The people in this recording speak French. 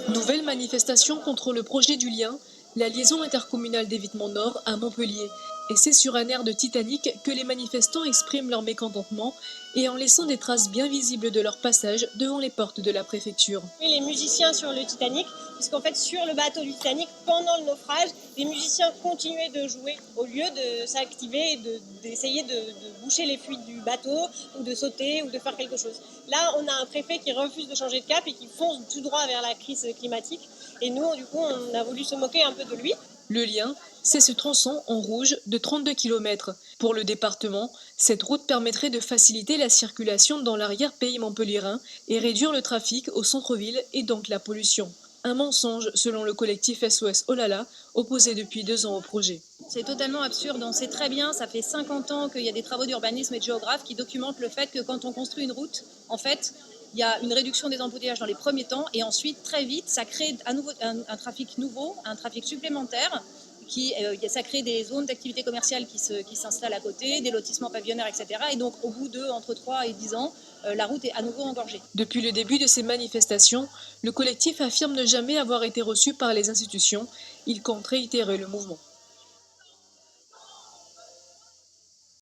Nouvelle manifestation contre le projet du lien, la liaison intercommunale d'Évitement Nord à Montpellier. Et c'est sur un air de Titanic que les manifestants expriment leur mécontentement et en laissant des traces bien visibles de leur passage devant les portes de la préfecture. Les musiciens sur le Titanic, puisqu'en fait sur le bateau du Titanic, pendant le naufrage, les musiciens continuaient de jouer au lieu de s'activer et d'essayer de boucher les fuites du bateau ou de sauter ou de faire quelque chose. Là, on a un préfet qui refuse de changer de cap et qui fonce tout droit vers la crise climatique. Et nous, du coup, on a voulu se moquer un peu de lui. Le lien, c'est ce tronçon en rouge de 32 km. Pour le département, cette route permettrait de faciliter la circulation dans l'arrière-pays montpelliérain et réduire le trafic au centre-ville et donc la pollution. Un mensonge selon le collectif SOS Olala, opposé depuis 2 ans au projet. C'est totalement absurde, on sait très bien, ça fait 50 ans qu'il y a des travaux d'urbanisme et de géographes qui documentent le fait que quand on construit une route, en fait, il y a une réduction des embouteillages dans les premiers temps et ensuite, très vite, ça crée à nouveau un trafic nouveau, un trafic supplémentaire. Ça crée des zones d'activité commerciale qui s'installent à côté, des lotissements pavillonnaires, etc. Et donc, au bout entre 3 et 10 ans, la route est à nouveau engorgée. Depuis le début de ces manifestations, le collectif affirme ne jamais avoir été reçu par les institutions. Il compte réitérer le mouvement.